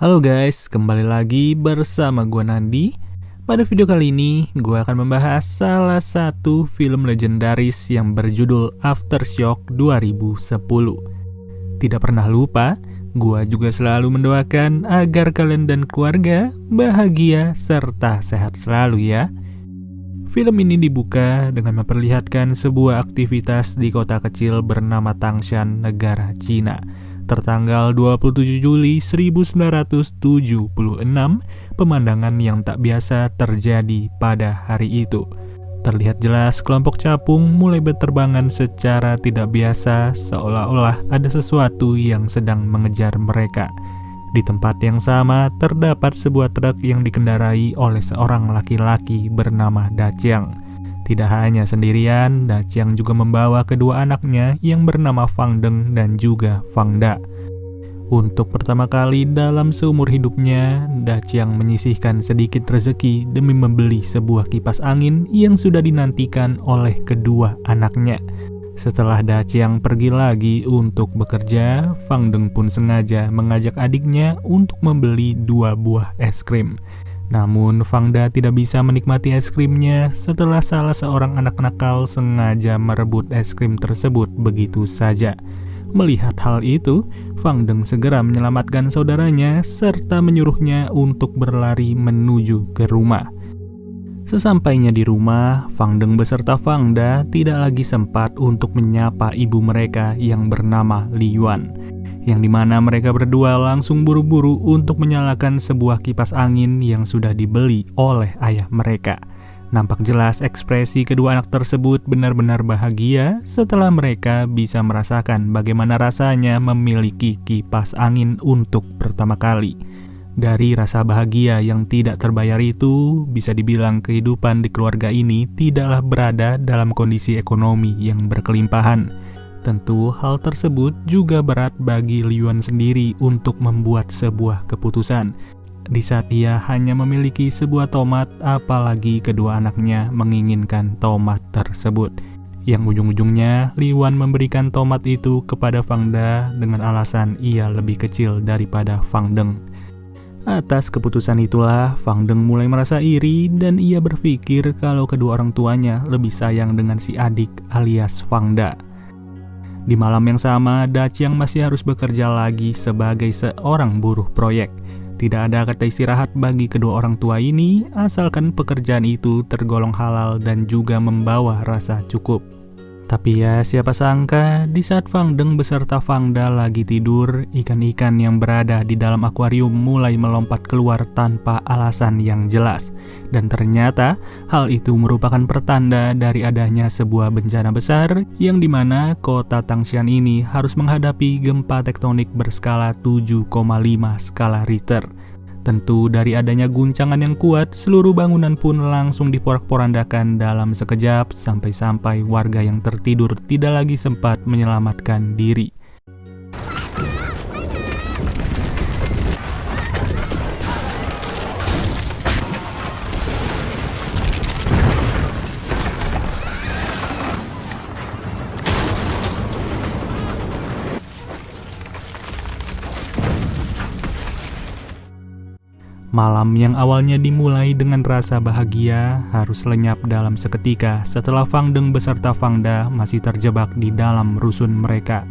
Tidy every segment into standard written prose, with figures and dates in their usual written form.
Halo guys, kembali lagi bersama gua Nandi. Pada video kali ini, gua akan membahas salah satu film legendaris yang berjudul Aftershock 2010. Tidak pernah lupa, gua juga selalu mendoakan agar kalian dan keluarga bahagia serta sehat selalu ya. Film ini dibuka dengan memperlihatkan sebuah aktivitas di kota kecil bernama Tangshan, negara Cina. Tertanggal 27 Juli 1976, pemandangan yang tak biasa terjadi pada hari itu. Terlihat jelas kelompok capung mulai berterbangan secara tidak biasa, seolah-olah ada sesuatu yang sedang mengejar mereka. Di tempat yang sama, terdapat sebuah truk yang dikendarai oleh seorang laki-laki bernama Da Chiang. Tidak hanya sendirian, Da Chiang juga membawa kedua anaknya yang bernama Fang Deng dan juga Fang Da. Untuk pertama kali dalam seumur hidupnya, Da Chiang menyisihkan sedikit rezeki demi membeli sebuah kipas angin yang sudah dinantikan oleh kedua anaknya. Setelah Da Chiang pergi lagi untuk bekerja, Fang Deng pun sengaja mengajak adiknya untuk membeli 2 buah es krim. Namun Fang Da tidak bisa menikmati es krimnya setelah salah seorang anak nakal sengaja merebut es krim tersebut begitu saja. Melihat hal itu, Fang Deng segera menyelamatkan saudaranya serta menyuruhnya untuk berlari menuju ke rumah. Sesampainya di rumah, Fang Deng beserta Fang Da tidak lagi sempat untuk menyapa ibu mereka yang bernama Li Yuan, yang dimana mereka berdua langsung buru-buru untuk menyalakan sebuah kipas angin yang sudah dibeli oleh ayah mereka. Nampak jelas ekspresi kedua anak tersebut benar-benar bahagia setelah mereka bisa merasakan bagaimana rasanya memiliki kipas angin untuk pertama kali. Dari rasa bahagia yang tidak terbayar itu, bisa dibilang kehidupan di keluarga ini tidaklah berada dalam kondisi ekonomi yang berkelimpahan. Tentu hal tersebut juga berat bagi Li Yuan sendiri untuk membuat sebuah keputusan. Di saat ia hanya memiliki sebuah tomat, apalagi kedua anaknya menginginkan tomat tersebut. Yang ujung-ujungnya, Li Yuan memberikan tomat itu kepada Fang Da dengan alasan ia lebih kecil daripada Fang Deng. Atas keputusan itulah, Fang Deng mulai merasa iri dan ia berpikir kalau kedua orang tuanya lebih sayang dengan si adik alias Fang Da. Di malam yang sama, Da Chiang masih harus bekerja lagi sebagai seorang buruh proyek. Tidak ada kata istirahat bagi kedua orang tua ini, asalkan pekerjaan itu tergolong halal dan juga membawa rasa cukup. Tapi ya siapa sangka, di saat Fang Deng beserta Fang Da lagi tidur, ikan-ikan yang berada di dalam akuarium mulai melompat keluar tanpa alasan yang jelas. Dan ternyata, hal itu merupakan pertanda dari adanya sebuah bencana besar, yang dimana kota Tangshan ini harus menghadapi gempa tektonik berskala 7,5 skala Richter. Tentu dari adanya guncangan yang kuat, seluruh bangunan pun langsung diporak-porandakan dalam sekejap sampai-sampai warga yang tertidur tidak lagi sempat menyelamatkan diri. Malam yang awalnya dimulai dengan rasa bahagia harus lenyap dalam seketika setelah Fang Deng beserta Fang Da masih terjebak di dalam rusun mereka.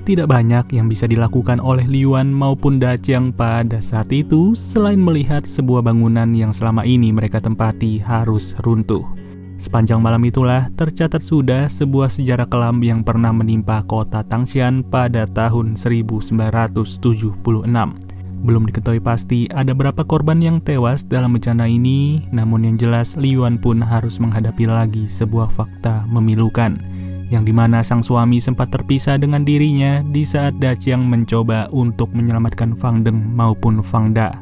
Tidak banyak yang bisa dilakukan oleh Li Yuan maupun Da Chiang pada saat itu selain melihat sebuah bangunan yang selama ini mereka tempati harus runtuh. Sepanjang malam itulah tercatat sudah sebuah sejarah kelam yang pernah menimpa kota Tangshan pada tahun 1976. Belum diketahui pasti ada berapa korban yang tewas dalam bencana ini, namun yang jelas Li Yuan pun harus menghadapi lagi sebuah fakta memilukan, yang dimana sang suami sempat terpisah dengan dirinya di saat Da Chiang mencoba untuk menyelamatkan Fang Deng maupun Fang Da.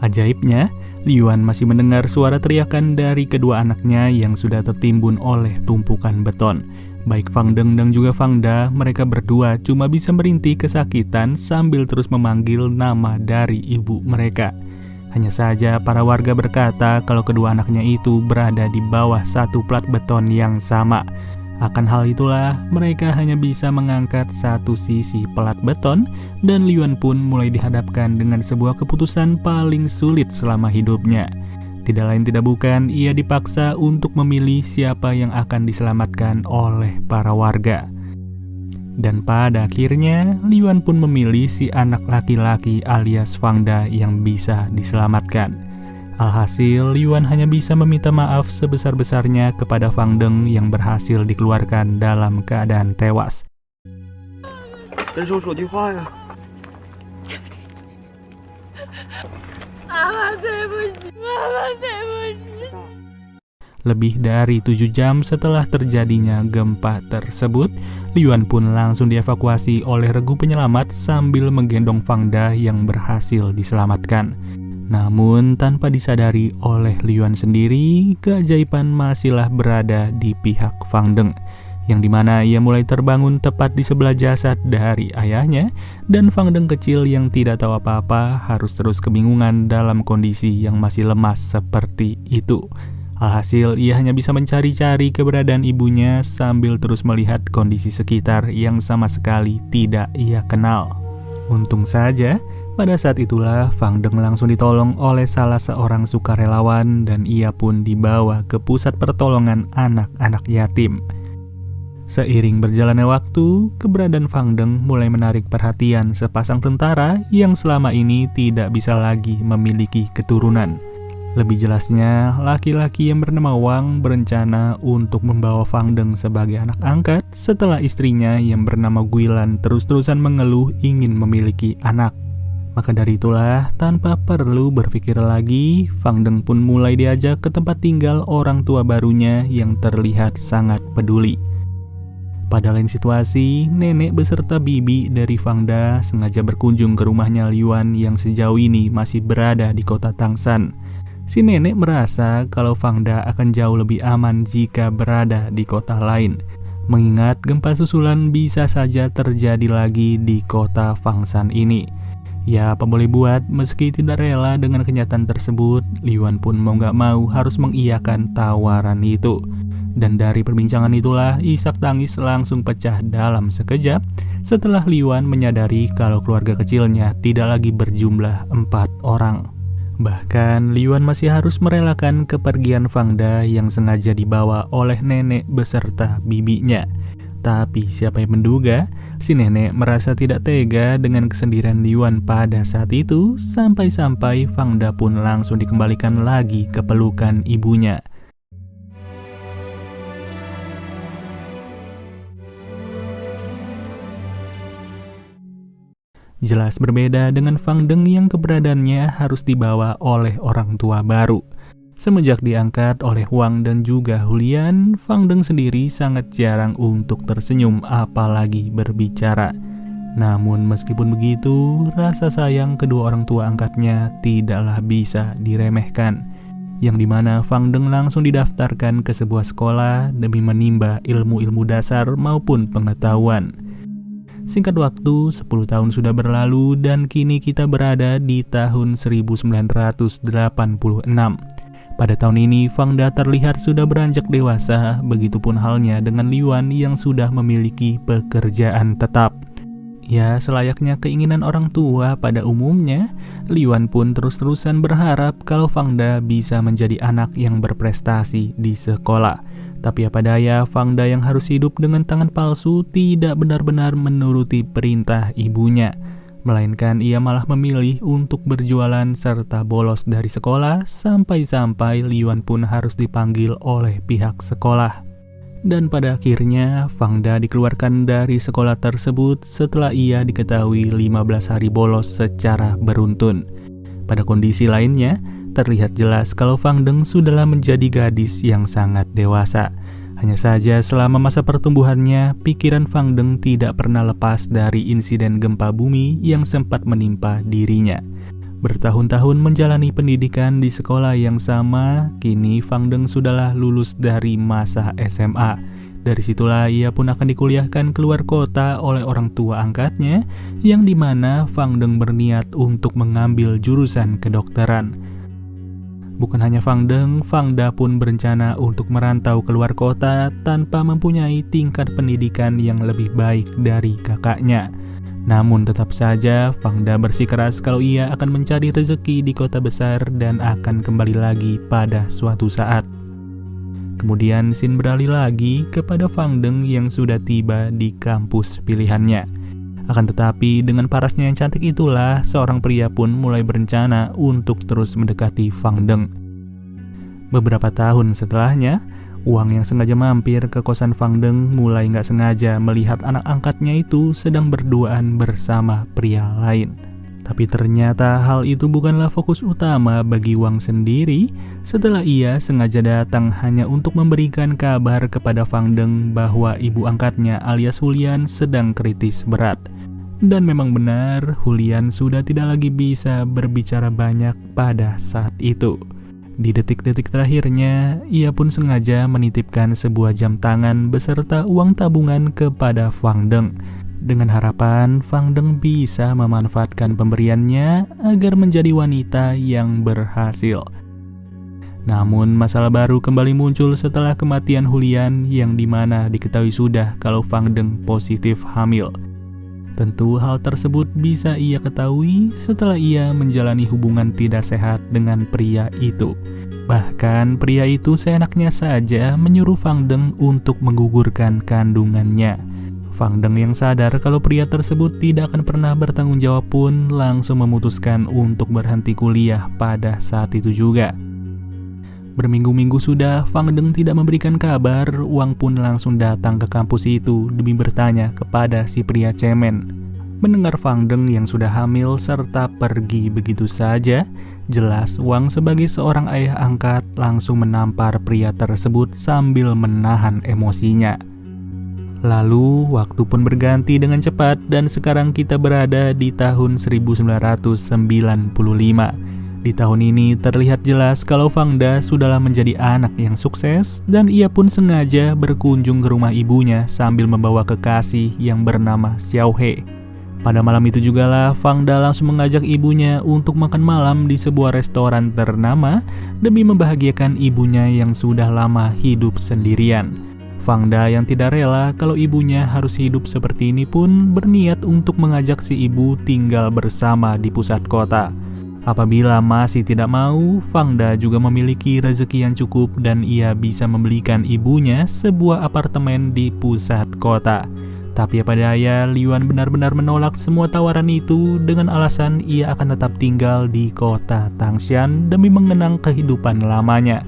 Ajaibnya, Liuan masih mendengar suara teriakan dari kedua anaknya yang sudah tertimbun oleh tumpukan beton. Baik Fang Deng dan juga Fang Da, mereka berdua cuma bisa merintih kesakitan sambil terus memanggil nama dari ibu mereka. Hanya saja para warga berkata kalau kedua anaknya itu berada di bawah satu plat beton yang sama. Akan hal itulah, mereka hanya bisa mengangkat satu sisi pelat beton dan Liuan pun mulai dihadapkan dengan sebuah keputusan paling sulit selama hidupnya. Tidak lain tidak bukan, ia dipaksa untuk memilih siapa yang akan diselamatkan oleh para warga. Dan pada akhirnya, Liuan pun memilih si anak laki-laki alias Fang Da yang bisa diselamatkan. Alhasil, Liuan hanya bisa meminta maaf sebesar-besarnya kepada Fang Deng yang berhasil dikeluarkan dalam keadaan tewas. Lebih dari 7 jam setelah terjadinya gempa tersebut, Liuan pun langsung dievakuasi oleh regu penyelamat sambil menggendong Fang Da yang berhasil diselamatkan. Namun tanpa disadari oleh Liuan sendiri, keajaiban masihlah berada di pihak Fang Deng, yang dimana ia mulai terbangun tepat di sebelah jasad dari ayahnya, dan Fang Deng kecil yang tidak tahu apa-apa harus terus kebingungan dalam kondisi yang masih lemas seperti itu. Alhasil ia hanya bisa mencari-cari keberadaan ibunya sambil terus melihat kondisi sekitar yang sama sekali tidak ia kenal. Untung saja, pada saat itulah Fang Deng langsung ditolong oleh salah seorang sukarelawan dan ia pun dibawa ke pusat pertolongan anak-anak yatim. Seiring berjalannya waktu, keberadaan Fang Deng mulai menarik perhatian sepasang tentara yang selama ini tidak bisa lagi memiliki keturunan. Lebih jelasnya, laki-laki yang bernama Wang berencana untuk membawa Fang Deng sebagai anak angkat setelah istrinya yang bernama Guilan terus-terusan mengeluh ingin memiliki anak. Maka dari itulah, tanpa perlu berpikir lagi, Fang Deng pun mulai diajak ke tempat tinggal orang tua barunya yang terlihat sangat peduli. Pada lain situasi, nenek beserta bibi dari Fang Da sengaja berkunjung ke rumahnya Liuan yang sejauh ini masih berada di kota Tangshan. Si nenek merasa kalau Fang Da akan jauh lebih aman jika berada di kota lain, mengingat gempa susulan bisa saja terjadi lagi di kota Fangshan ini. Ya, apa boleh buat, meski tidak rela dengan kenyataan tersebut, Liuan pun mau gak mau harus mengiyakan tawaran itu. Dan dari perbincangan itulah, isak tangis langsung pecah dalam sekejap setelah Liuan menyadari kalau keluarga kecilnya tidak lagi berjumlah 4 orang. Bahkan, Liuan masih harus merelakan kepergian Fang Da yang sengaja dibawa oleh nenek beserta bibinya. Tapi siapa yang menduga, si nenek merasa tidak tega dengan kesendirian Liuan pada saat itu, sampai-sampai Fang Da pun langsung dikembalikan lagi ke pelukan ibunya. Jelas berbeda dengan Fang Deng yang keberadaannya harus dibawa oleh orang tua baru. Semenjak diangkat oleh Wang dan juga Hulian, Fang Deng sendiri sangat jarang untuk tersenyum apalagi berbicara. Namun meskipun begitu, rasa sayang kedua orang tua angkatnya tidaklah bisa diremehkan. Yang dimana Fang Deng langsung didaftarkan ke sebuah sekolah demi menimba ilmu-ilmu dasar maupun pengetahuan. Singkat waktu, 10 tahun sudah berlalu dan kini kita berada di tahun 1986. Pada tahun ini, Fang Da terlihat sudah beranjak dewasa, begitupun halnya dengan Liuan yang sudah memiliki pekerjaan tetap. Ya, selayaknya keinginan orang tua pada umumnya, Liuan pun terus-terusan berharap kalau Fang Da bisa menjadi anak yang berprestasi di sekolah. Tapi apa daya, Fang Da yang harus hidup dengan tangan palsu tidak benar-benar menuruti perintah ibunya. Melainkan ia malah memilih untuk berjualan serta bolos dari sekolah, sampai-sampai Liuan pun harus dipanggil oleh pihak sekolah. Dan pada akhirnya, Fang Da dikeluarkan dari sekolah tersebut setelah ia diketahui 15 hari bolos secara beruntun. Pada kondisi lainnya, terlihat jelas kalau Fang Deng sudahlah menjadi gadis yang sangat dewasa. Hanya saja selama masa pertumbuhannya, pikiran Fang Deng tidak pernah lepas dari insiden gempa bumi yang sempat menimpa dirinya. Bertahun-tahun menjalani pendidikan di sekolah yang sama, kini Fang Deng sudahlah lulus dari masa SMA. Dari situlah ia pun akan dikuliahkan keluar kota oleh orang tua angkatnya, yang dimana Fang Deng berniat untuk mengambil jurusan kedokteran. Bukan hanya Fang Deng, Fang Da pun berencana untuk merantau keluar kota tanpa mempunyai tingkat pendidikan yang lebih baik dari kakaknya. Namun tetap saja Fang Da bersikeras kalau ia akan mencari rezeki di kota besar dan akan kembali lagi pada suatu saat. Kemudian scene beralih lagi kepada Fang Deng yang sudah tiba di kampus pilihannya. Akan tetapi dengan parasnya yang cantik itulah seorang pria pun mulai berencana untuk terus mendekati Fang Deng. Beberapa tahun setelahnya, Wang yang sengaja mampir ke kosan Fang Deng mulai nggak sengaja melihat anak angkatnya itu sedang berduaan bersama pria lain. Tapi ternyata hal itu bukanlah fokus utama bagi Wang sendiri setelah ia sengaja datang hanya untuk memberikan kabar kepada Fang Deng bahwa ibu angkatnya alias Hulian sedang kritis berat. Dan memang benar, Hulian sudah tidak lagi bisa berbicara banyak pada saat itu. Di detik-detik terakhirnya, ia pun sengaja menitipkan sebuah jam tangan beserta uang tabungan kepada Fang Deng, dengan harapan Fang Deng bisa memanfaatkan pemberiannya agar menjadi wanita yang berhasil. Namun masalah baru kembali muncul setelah kematian Hulian yang dimana diketahui sudah kalau Fang Deng positif hamil. Tentu hal tersebut bisa ia ketahui setelah ia menjalani hubungan tidak sehat dengan pria itu. Bahkan pria itu seenaknya saja menyuruh Fang Deng untuk menggugurkan kandungannya. Fang Deng yang sadar kalau pria tersebut tidak akan pernah bertanggung jawab pun langsung memutuskan untuk berhenti kuliah pada saat itu juga. Berminggu-minggu sudah Fang Deng tidak memberikan kabar, Wang pun langsung datang ke kampus itu demi bertanya kepada si pria cemen. Mendengar Fang Deng yang sudah hamil serta pergi begitu saja, jelas Wang sebagai seorang ayah angkat langsung menampar pria tersebut sambil menahan emosinya. Lalu waktu pun berganti dengan cepat dan sekarang kita berada di tahun 1995. Di tahun ini terlihat jelas kalau Fang Da sudahlah menjadi anak yang sukses dan ia pun sengaja berkunjung ke rumah ibunya sambil membawa kekasih yang bernama Xiao He. Pada malam itu jugalah Fang Da langsung mengajak ibunya untuk makan malam di sebuah restoran ternama demi membahagiakan ibunya yang sudah lama hidup sendirian. Fang Da yang tidak rela kalau ibunya harus hidup seperti ini pun berniat untuk mengajak si ibu tinggal bersama di pusat kota. Apabila masih tidak mau, Fang Da juga memiliki rezeki yang cukup dan ia bisa membelikan ibunya sebuah apartemen di pusat kota. Tapi apa daya, Liuan benar-benar menolak semua tawaran itu dengan alasan ia akan tetap tinggal di kota Tangshan demi mengenang kehidupan lamanya.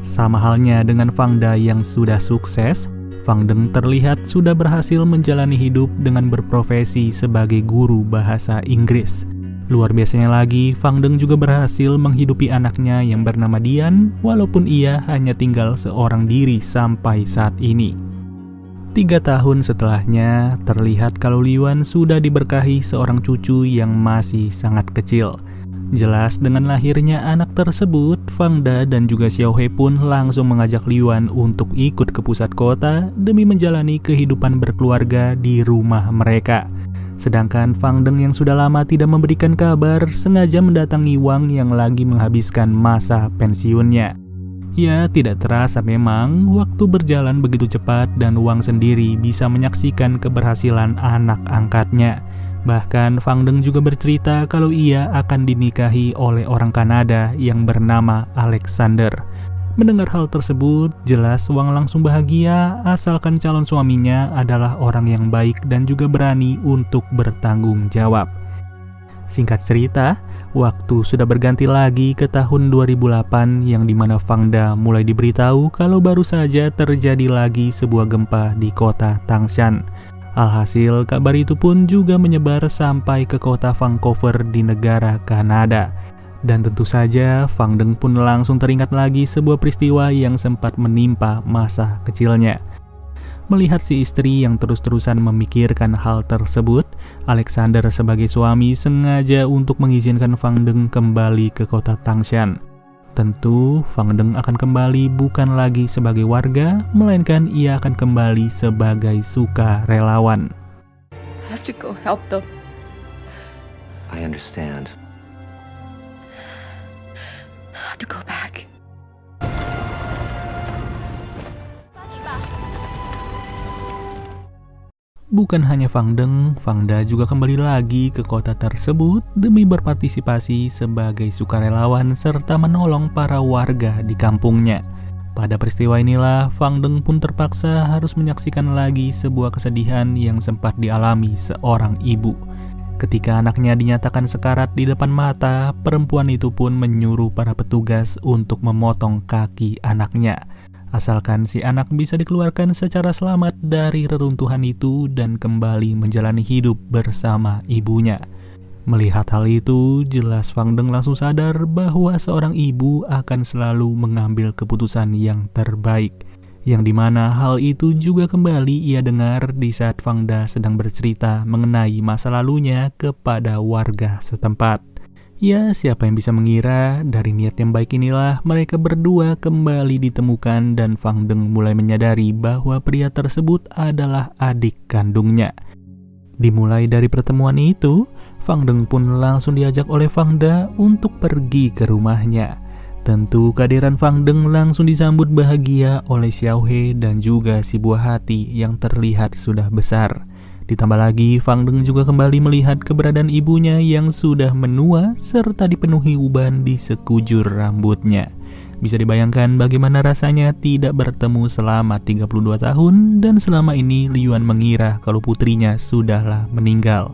Sama halnya dengan Fang Da yang sudah sukses, Fang Deng terlihat sudah berhasil menjalani hidup dengan berprofesi sebagai guru bahasa Inggris. Luar biasanya lagi, Fang Deng juga berhasil menghidupi anaknya yang bernama Dian, walaupun ia hanya tinggal seorang diri sampai saat ini. 3 tahun setelahnya, terlihat kalau Liuan sudah diberkahi seorang cucu yang masih sangat kecil. Jelas dengan lahirnya anak tersebut, Fang Da dan juga Xiao He pun langsung mengajak Liuan untuk ikut ke pusat kota demi menjalani kehidupan berkeluarga di rumah mereka. Sedangkan Fang Deng yang sudah lama tidak memberikan kabar sengaja mendatangi Wang yang lagi menghabiskan masa pensiunnya. Ya, tidak terasa memang waktu berjalan begitu cepat dan Wang sendiri bisa menyaksikan keberhasilan anak angkatnya. Bahkan Fang Deng juga bercerita kalau ia akan dinikahi oleh orang Kanada yang bernama Alexander. Mendengar hal tersebut, jelas Wang langsung bahagia asalkan calon suaminya adalah orang yang baik dan juga berani untuk bertanggung jawab. Singkat cerita, waktu sudah berganti lagi ke tahun 2008 yang dimana Fang Da mulai diberitahu kalau baru saja terjadi lagi sebuah gempa di kota Tangshan. Alhasil, kabar itu pun juga menyebar sampai ke kota Vancouver di negara Kanada. Dan tentu saja, Fang Deng pun langsung teringat lagi sebuah peristiwa yang sempat menimpa masa kecilnya. Melihat si istri yang terus-terusan memikirkan hal tersebut, Alexander sebagai suami sengaja untuk mengizinkan Fang Deng kembali ke kota Tangshan. Tentu, Fang Deng akan kembali bukan lagi sebagai warga, melainkan ia akan kembali sebagai sukarelawan. I have to go help them. I understand. I have to go back. Bukan hanya Fang Deng, Fang Da juga kembali lagi ke kota tersebut demi berpartisipasi sebagai sukarelawan serta menolong para warga di kampungnya. Pada peristiwa inilah, Fang Deng pun terpaksa harus menyaksikan lagi sebuah kesedihan yang sempat dialami seorang ibu. Ketika anaknya dinyatakan sekarat di depan mata, perempuan itu pun menyuruh para petugas untuk memotong kaki anaknya. Asalkan si anak bisa dikeluarkan secara selamat dari reruntuhan itu dan kembali menjalani hidup bersama ibunya. Melihat hal itu, jelas Fang Deng langsung sadar bahwa seorang ibu akan selalu mengambil keputusan yang terbaik. Yang dimana hal itu juga kembali ia dengar di saat Fang Da sedang bercerita mengenai masa lalunya kepada warga setempat. Ya, siapa yang bisa mengira dari niat yang baik inilah mereka berdua kembali ditemukan dan Fang Deng mulai menyadari bahwa pria tersebut adalah adik kandungnya. Dimulai dari pertemuan itu, Fang Deng pun langsung diajak oleh Fang Da untuk pergi ke rumahnya. Tentu kehadiran Fang Deng langsung disambut bahagia oleh Xiao He dan juga si buah hati yang terlihat sudah besar. Ditambah lagi, Fang Deng juga kembali melihat keberadaan ibunya yang sudah menua serta dipenuhi uban di sekujur rambutnya. Bisa dibayangkan bagaimana rasanya tidak bertemu selama 32 tahun dan selama ini Liyuan mengira kalau putrinya sudahlah meninggal.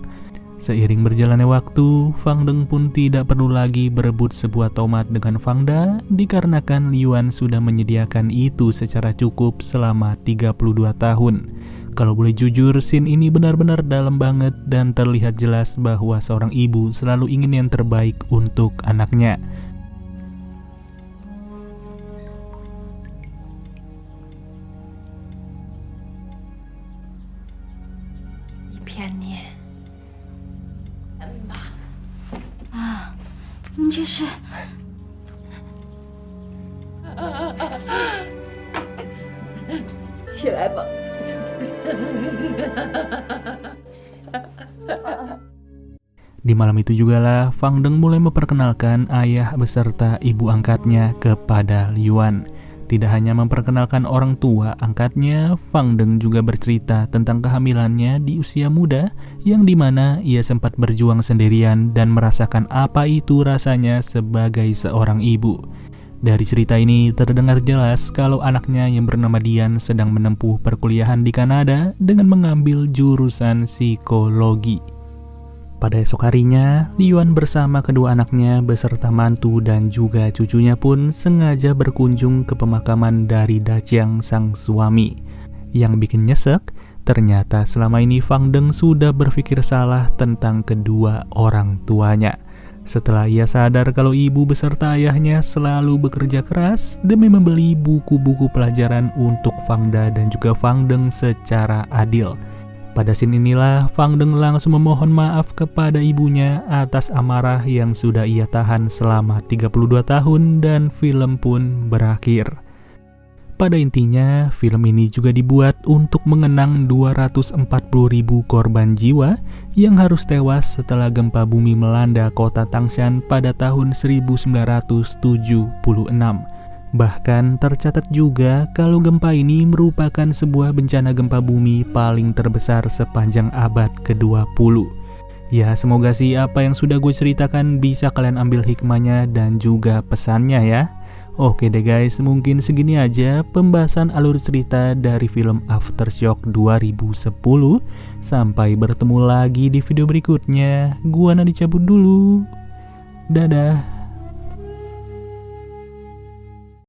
Seiring berjalannya waktu, Fang Deng pun tidak perlu lagi berebut sebuah tomat dengan Fang Da dikarenakan Liyuan sudah menyediakan itu secara cukup selama 32 tahun. Kalau boleh jujur, scene ini benar-benar dalam banget dan terlihat jelas bahwa seorang ibu selalu ingin yang terbaik untuk anaknya. Di malam itu jugalah Fang Deng mulai memperkenalkan ayah beserta ibu angkatnya kepada Liyuan. Tidak hanya memperkenalkan orang tua angkatnya, Fang Deng juga bercerita tentang kehamilannya di usia muda yang dimana ia sempat berjuang sendirian dan merasakan apa itu rasanya sebagai seorang ibu. Dari cerita ini terdengar jelas kalau anaknya yang bernama Dian sedang menempuh perkuliahan di Kanada dengan mengambil jurusan psikologi. Pada esok harinya, Liyuan bersama kedua anaknya beserta mantu dan juga cucunya pun sengaja berkunjung ke pemakaman dari Dajiang sang suami. Yang bikin nyesek, ternyata selama ini Fang Deng sudah berpikir salah tentang kedua orang tuanya. Setelah ia sadar kalau ibu beserta ayahnya selalu bekerja keras demi membeli buku-buku pelajaran untuk Fang Da dan juga Fang Deng secara adil. Pada scene inilah Fang Deng langsung memohon maaf kepada ibunya atas amarah yang sudah ia tahan selama 32 tahun dan film pun berakhir. Pada intinya, film ini juga dibuat untuk mengenang 240.000 korban jiwa yang harus tewas setelah gempa bumi melanda kota Tangshan pada tahun 1976. Bahkan tercatat juga kalau gempa ini merupakan sebuah bencana gempa bumi paling terbesar sepanjang abad ke-20. Ya, semoga sih apa yang sudah gue ceritakan bisa kalian ambil hikmahnya dan juga pesannya ya. Oke deh guys, mungkin segini aja pembahasan alur cerita dari film Aftershock 2010. Sampai bertemu lagi di video berikutnya. Gua Nadi cabut dulu. Dadah.